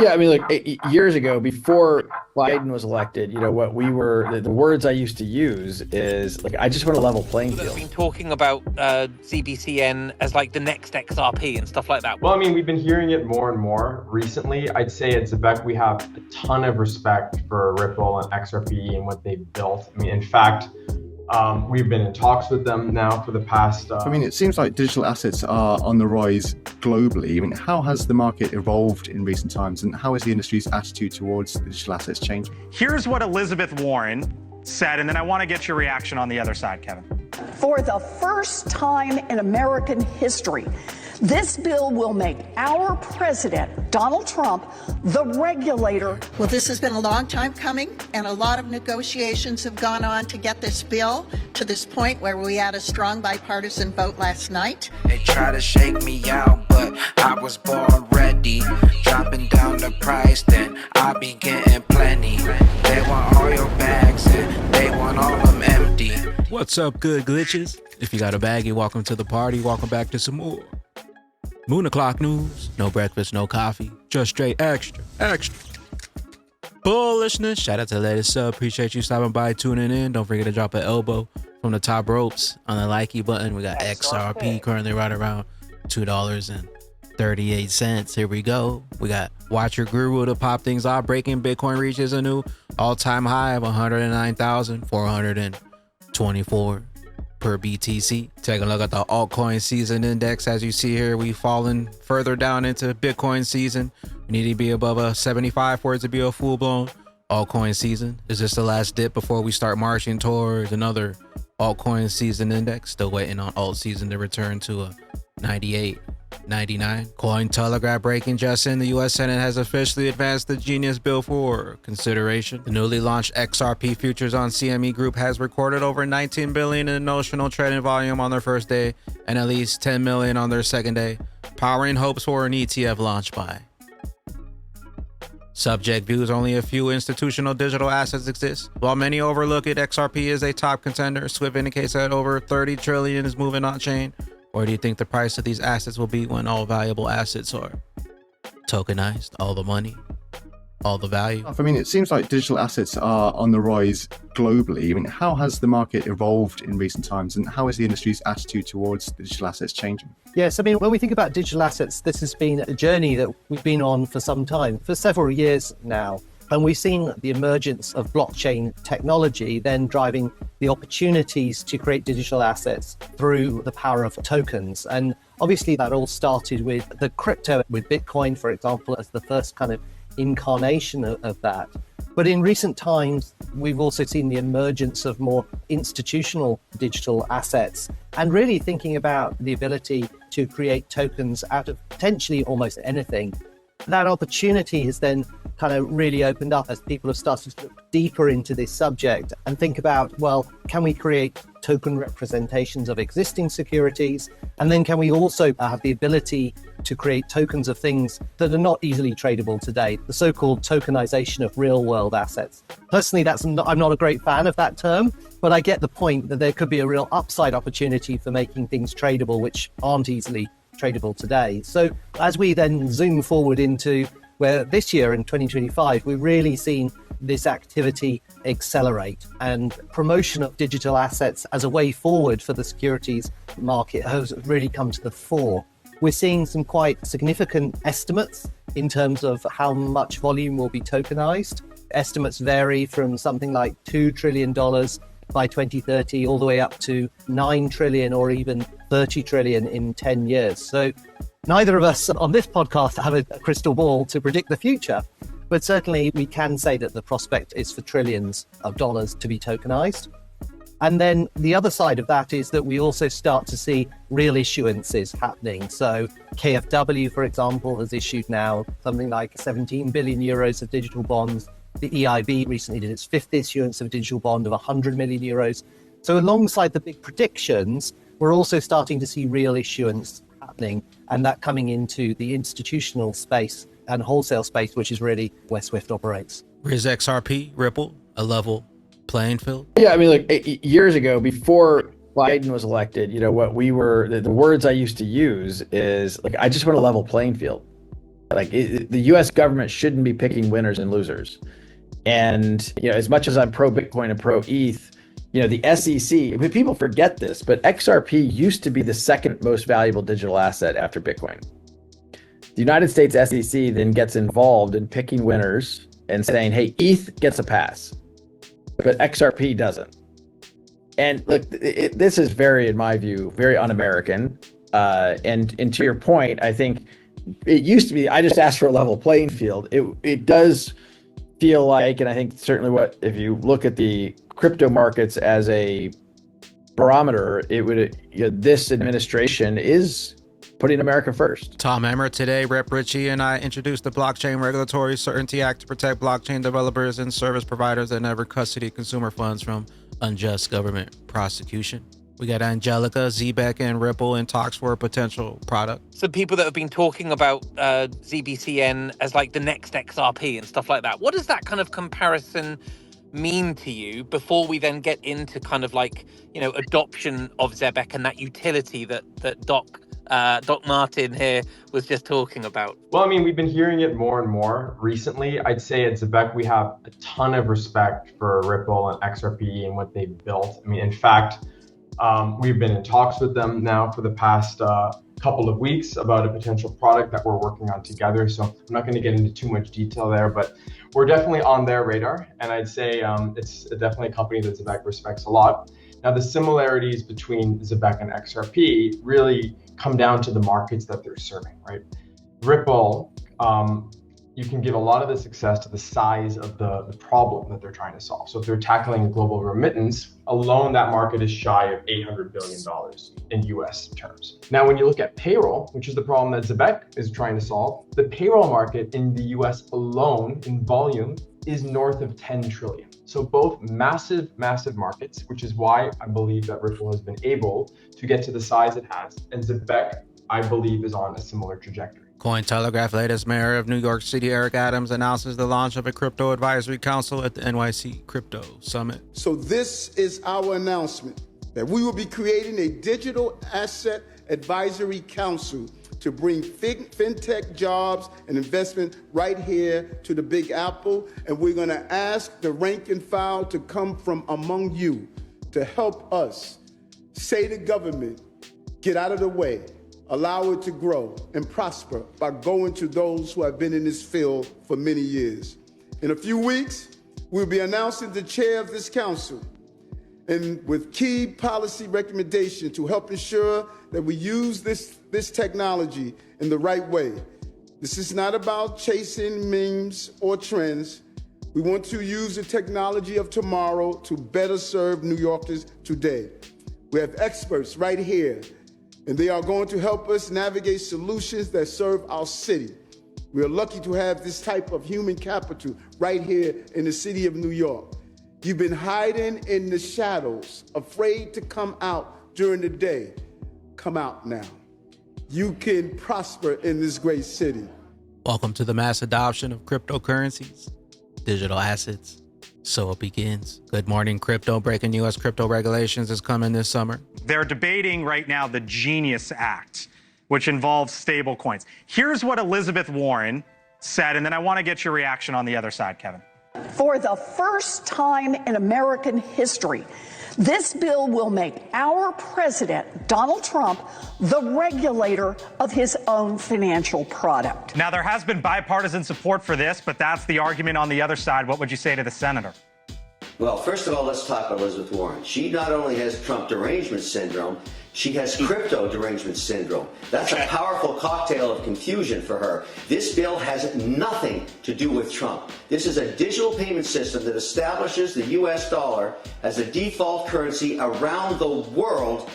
Yeah, I mean, like years ago, before Biden was elected, what we were, the words I used to use is like, I just want a level playing That's field. been talking about ZBCN as like the next XRP and stuff like that. Well, I mean, we've been hearing it more and more recently. I'd say at Zebec, we have a ton of respect for Ripple and XRP and what they've built. I mean, in fact, we've been in talks with them now for the past. I mean, it seems like digital assets are on the rise globally. I mean, how has the market evolved in recent times, and how is the industry's attitude towards digital assets changing? Here's what Elizabeth Warren said, and then I want to get your reaction on the other side, Kevin. For the first time in American history, this bill will make our president, Donald Trump, the regulator. Well, this has been a long time coming, and a lot of negotiations have gone on to get this bill to this point where we had a strong bipartisan vote last night. They try to shake me out, but I was born ready. Dropping down the price, then I be getting plenty. They want all your bags, and they want all them empty. What's up, good glitches? If you got a baggie, welcome to the party. Welcome back to some more Moon o'clock news. No breakfast, no coffee, just straight extra bullishness. Shout out to the latest sub. Appreciate you stopping by, tuning in. Don't forget to drop an elbow from the top ropes on the likey button. We got XRP currently right around $2.38. Here we go. We got Watch Your Guru to pop things off. Breaking Bitcoin reaches a new all-time high of 109,424 per BTC. Take a look at the altcoin season index. As you see here, we've fallen further down into Bitcoin season. We need to be above a 75 for it to be a full-blown altcoin season. Is this the last dip before we start marching towards another altcoin season index? Still waiting on alt season to return to a 98, 99. Cointelegraph breaking just in. The U.S. Senate has officially advanced the Genius Bill for consideration. The newly launched XRP futures on CME Group has recorded over 19 billion in notional trading volume on their first day and at least 10 million on their second day, powering hopes for an ETF launch by. Subject views: only a few institutional digital assets exist. While many overlook it, XRP is a top contender. Swift indicates that over 30 trillion is moving on chain. Or do you think the price of these assets will be when all valuable assets are tokenized? All the money, all the value. I mean, it seems like digital assets are on the rise globally. I mean, how has the market evolved in recent times, and how is the industry's attitude towards digital assets changing? Yes, I mean, when we think about digital assets, this has been a journey that we've been on for some time, for several years now. And we've seen the emergence of blockchain technology then driving the opportunities to create digital assets through the power of tokens. And obviously that all started with the crypto, with Bitcoin, for example, as the first kind of incarnation of that. But in recent times, we've also seen the emergence of more institutional digital assets and really thinking about the ability to create tokens out of potentially almost anything. That opportunity has then kind of really opened up as people have started to look deeper into this subject and think about, well, can we create token representations of existing securities? And then can we also have the ability to create tokens of things that are not easily tradable today, the so-called tokenization of real world assets? Personally, I'm not a great fan of that term, but I get the point that there could be a real upside opportunity for making things tradable, which aren't easily tradable today. So as we then zoom forward into where this year in 2025, we've really seen this activity accelerate, and promotion of digital assets as a way forward for the securities market has really come to the fore. We're seeing some quite significant estimates in terms of how much volume will be tokenized. Estimates vary from something like $2 trillion by 2030 all the way up to 9 trillion or even 30 trillion in 10 years. So neither of us on this podcast have a crystal ball to predict the future, but certainly we can say that the prospect is for trillions of dollars to be tokenized. And then the other side of that is that we also start to see real issuances happening. So KfW, for example, has issued now something like 17 billion euros of digital bonds. The EIB recently did its fifth issuance of a digital bond of 100 million euros. So alongside the big predictions, we're also starting to see real issuance happening, and that coming into the institutional space and wholesale space, which is really where Swift operates. Is XRP, Ripple, a level playing field? Yeah, I mean, like years ago, before Biden was elected, what we were, the words I used to use is like, I just want a level playing field. Like the U.S. government shouldn't be picking winners and losers. And as much as I'm pro Bitcoin and pro ETH, the SEC, people forget this, but XRP used to be the second most valuable digital asset after Bitcoin. The United States SEC then gets involved in picking winners and saying, hey, ETH gets a pass, but XRP doesn't. And look, this is very, in my view, very un-American. And to your point, I think it used to be, I just asked for a level playing field. It does feel like, and I think certainly if you look at the crypto markets as a barometer, it would, this administration is putting America first. Tom Emmer today, Rep Ritchie and I introduced the Blockchain Regulatory Certainty Act to protect blockchain developers and service providers that never custody consumer funds from unjust government prosecution. We got Angelica, Zebec and Ripple in talks for a potential product. Some people that have been talking about ZBCN as like the next XRP and stuff like that. What does that kind of comparison mean to you before we then get into kind of like, adoption of Zebec and that utility that Doc Martin here was just talking about? Well, we've been hearing it more and more recently. I'd say at Zebec, we have a ton of respect for Ripple and XRP and what they've built. In fact, we've been in talks with them now for the past couple of weeks about a potential product that we're working on together. So I'm not going to get into too much detail there, but we're definitely on their radar. And I'd say it's definitely a company that Zebec respects a lot. Now, the similarities between Zebec and XRP really come down to the markets that they're serving, right? Ripple, you can give a lot of the success to the size of the problem that they're trying to solve. So if they're tackling global remittance, alone that market is shy of $800 billion in US terms. Now, when you look at payroll, which is the problem that Zebec is trying to solve, the payroll market in the US alone in volume is north of 10 trillion. So both massive, massive markets, which is why I believe that Ripple has been able to get to the size it has. And Zebec, I believe, is on a similar trajectory. Cointelegraph latest mayor of New York City, Eric Adams, announces the launch of a crypto advisory council at the NYC Crypto Summit. So this is our announcement that we will be creating a digital asset advisory council to bring fintech jobs and investment right here to the Big Apple. And we're going to ask the rank and file to come from among you to help us say to government, get out of the way, allow it to grow and prosper by going to those who have been in this field for many years. In a few weeks, we'll be announcing the chair of this council and with key policy recommendations to help ensure that we use this technology in the right way. This is not about chasing memes or trends. We want to use the technology of tomorrow to better serve New Yorkers today. We have experts right here, and they are going to help us navigate solutions that serve our city. We are lucky to have this type of human capital right here in the city of New York. You've been hiding in the shadows, afraid to come out during the day. Come out now. You can prosper in this great city. Welcome to the mass adoption of cryptocurrencies, digital assets. So it begins. Good morning, crypto. Breaking U.S. crypto regulations is coming this summer. They're debating right now the Genius Act, which involves stable coins. Here's what Elizabeth Warren said, and then I want to get your reaction on the other side, Kevin. For the first time in American history, this bill will make our president, Donald Trump, the regulator of his own financial product. Now, there has been bipartisan support for this, but that's the argument on the other side. What would you say to the senator? Well, first of all, let's talk about Elizabeth Warren. She not only has Trump derangement syndrome, she has crypto derangement syndrome. That's a powerful cocktail of confusion for her. This bill has nothing to do with Trump. This is a digital payment system that establishes the US dollar as a default currency around the world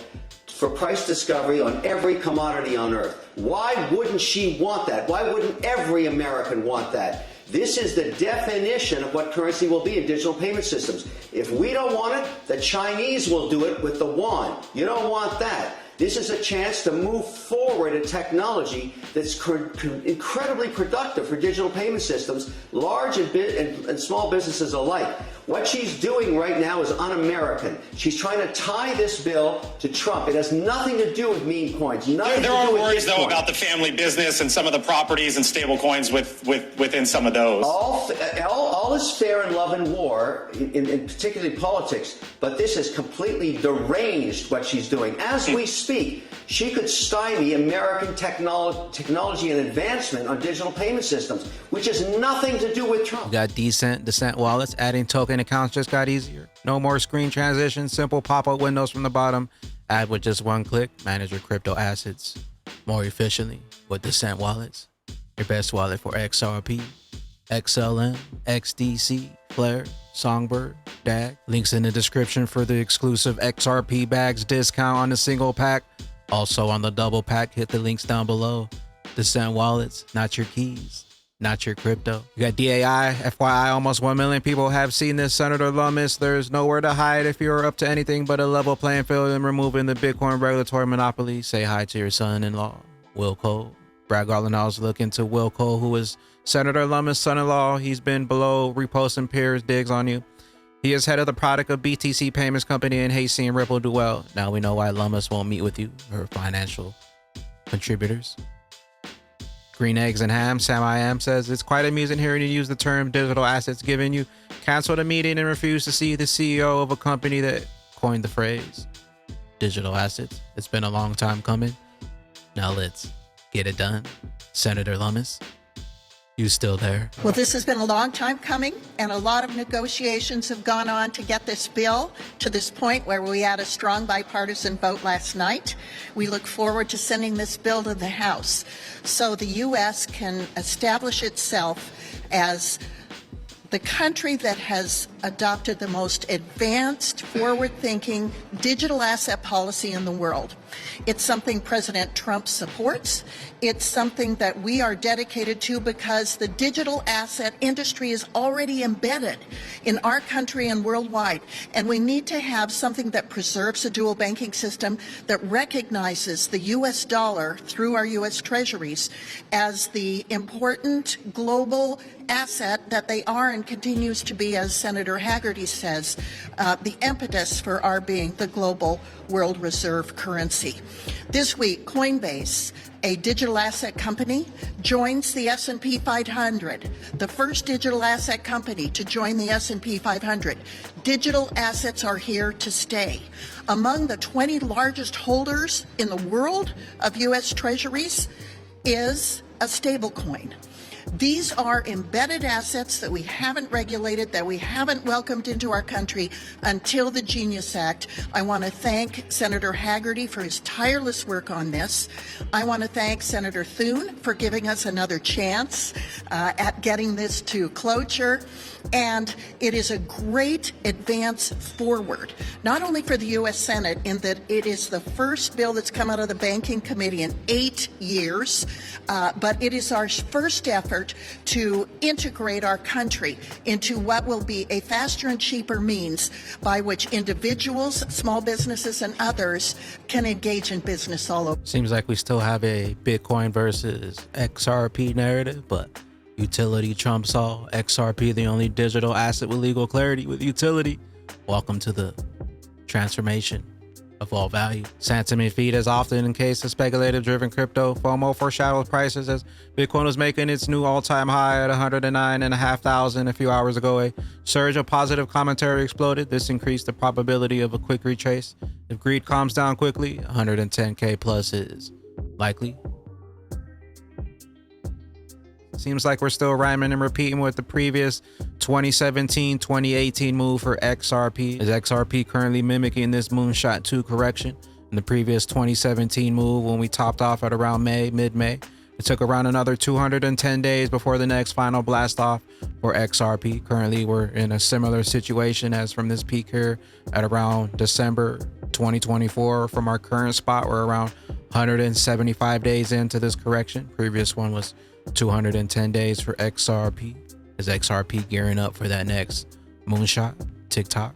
for price discovery on every commodity on earth. Why wouldn't she want that? Why wouldn't every American want that? This is the definition of what currency will be in digital payment systems. If we don't want it, the Chinese will do it with the yuan. You don't want that. This is a chance to move forward a technology that's incredibly productive for digital payment systems, large and small businesses alike. What she's doing right now is un-American. She's trying to tie this bill to Trump. It has nothing to do with meme coins. There are worries, though, about the family business and some of the properties and stable coins within some of those. All is fair in love and war, in particularly politics, but this is completely deranged what she's doing. As we speak, she could stymie American technology and advancement on digital payment systems, which has nothing to do with Trump. You got DCENT wallets. Adding token accounts just got easier. No more screen transitions, simple pop-up windows from the bottom. Add with just one click. Manage your crypto assets more efficiently with DCENT wallets. Your best wallet for XRP, XLM, XDC, Flare, Songbird, DAG. Links in the description for the exclusive XRP bags discount on the single pack. Also on the double pack, hit the links down below. DCENT wallets, not your keys, not your crypto. You got DAI, FYI, almost 1 million people have seen this. Senator Lummis, there's nowhere to hide if you're up to anything but a level playing field and removing the Bitcoin regulatory monopoly. Say hi to your son-in-law, Will Cole. Brad Garland also look into Will Cole, who is Senator Lummis' son-in-law. He's been below reposting peers' digs on you. He is head of the product of BTC Payments Company and Hasty and Ripple do well. Now we know why Lummis won't meet with you, her financial contributors. Green Eggs and Ham, Sam I Am says, it's quite amusing hearing you use the term digital assets, given you canceled a meeting and refused to see the CEO of a company that coined the phrase digital assets. It's been a long time coming. Now let's get it done. Senator Lummis, you still there? Well, this has been a long time coming, and a lot of negotiations have gone on to get this bill to this point where we had a strong bipartisan vote last night. We look forward to sending this bill to the House so the U.S. can establish itself as the country that has adopted the most advanced, forward-thinking digital asset policy in the world. It's something President Trump supports. It's something that we are dedicated to because the digital asset industry is already embedded in our country and worldwide. And we need to have something that preserves a dual banking system that recognizes the U.S. dollar through our U.S. treasuries as the important global asset that they are and continues to be, as Senator Haggerty says, the impetus for our being the global world reserve currency. This week, Coinbase, a digital asset company, joins the S&P 500, the first digital asset company to join the S&P 500. Digital assets are here to stay. Among the 20 largest holders in the world of U.S. treasuries is a stablecoin. These are embedded assets that we haven't regulated, that we haven't welcomed into our country until the Genius Act. I want to thank Senator Haggerty for his tireless work on this. I want to thank Senator Thune for giving us another chance at getting this to closure. And it is a great advance forward, not only for the U.S. Senate, in that it is the first bill that's come out of the Banking Committee in 8 years, but it is our first effort to integrate our country into what will be a faster and cheaper means by which individuals, small businesses, and others can engage in business all over. Seems like we still have a Bitcoin versus XRP narrative, but utility trumps all. XRP, the only digital asset with legal clarity with utility. Welcome to the transformation of all value. Sentiment feed, as often in case of speculative driven crypto, FOMO foreshadows prices as Bitcoin was making its new all-time high at 109,500 a few hours ago. A surge of positive commentary exploded. This increased the probability of a quick retrace. If greed calms down quickly, 110K plus is likely. Seems like we're still rhyming and repeating with the previous 2017-2018 move for XRP. Is XRP currently mimicking this Moonshot 2 correction? In the previous 2017 move, when we topped off at around mid-May, it took around another 210 days before the next final blast off for XRP. Currently, we're in a similar situation as from this peak here at around December 2024. From our current spot, we're around 175 days into this correction. Previous one was 210 days for XRP. Is XRP gearing up for that next moonshot? TikTok.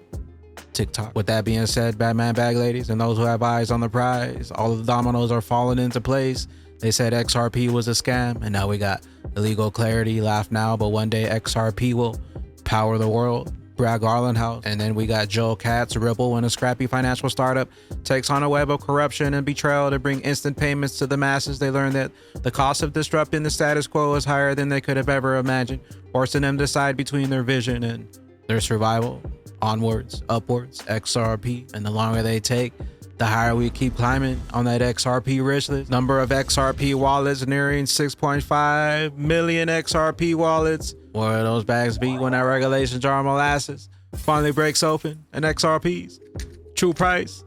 With that being said, Batman bag ladies and those who have eyes on the prize, all of the dominoes are falling into place. They said XRP was a scam, and now we got illegal clarity. Laugh now, but one day XRP will power the world. Brad Garland House. And then we got Joel Katz, Ripple, when a scrappy financial startup takes on a web of corruption and betrayal to bring instant payments to the masses. They learn that the cost of disrupting the status quo is higher than they could have ever imagined, forcing them to decide between their vision and their survival. Onwards, upwards, XRP. And the longer they take, the higher we keep climbing on that XRP rich list. Number of XRP wallets nearing 6.5 million XRP wallets. Where will those bags be when that regulation jar of molasses finally breaks open and XRP's true price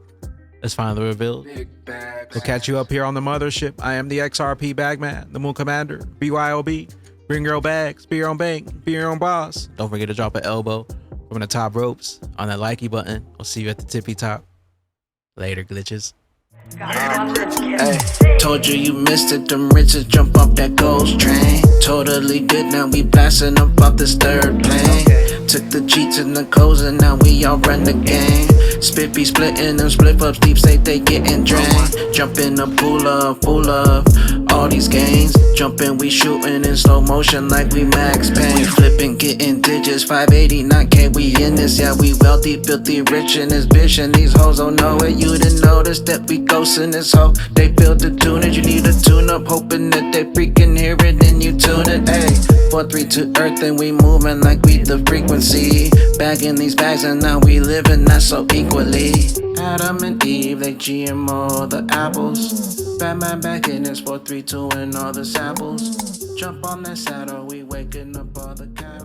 is finally revealed? We'll catch you up here on the mothership. I am the XRP bagman, the moon commander, BYOB. Bring your own bags, be your own bank, be your own boss. Don't forget to drop an elbow from the top ropes on that likey button. I'll see you at the tippy top. Later, glitches. Hey, told you missed it. Them riches jump off that ghost train. Totally good, now we blasting up off this third plane. Took the cheats and the codes and now we all run the game. Spit be splitting them split ups, deep state they getting drained. Jump in the pool of all these gains. Jumping, we shooting in slow motion like we Max Payne. We flipping, getting digits, 589K, we in this. Yeah, we wealthy, filthy, rich in this bitch. And these hoes don't know it. You didn't notice that we ghosting this hoe. They built the tunage, you need a tune up, hoping that they freaking hear it and you tune it. Ayy, 4-3 to earth and we moving like we the frequency. Bagging these bags and now we living that so equally. Adam and Eve, they GMO the apples. Batman back in this 4-3-2 and all the samples. Jump on that saddle, we waking up all the cattle.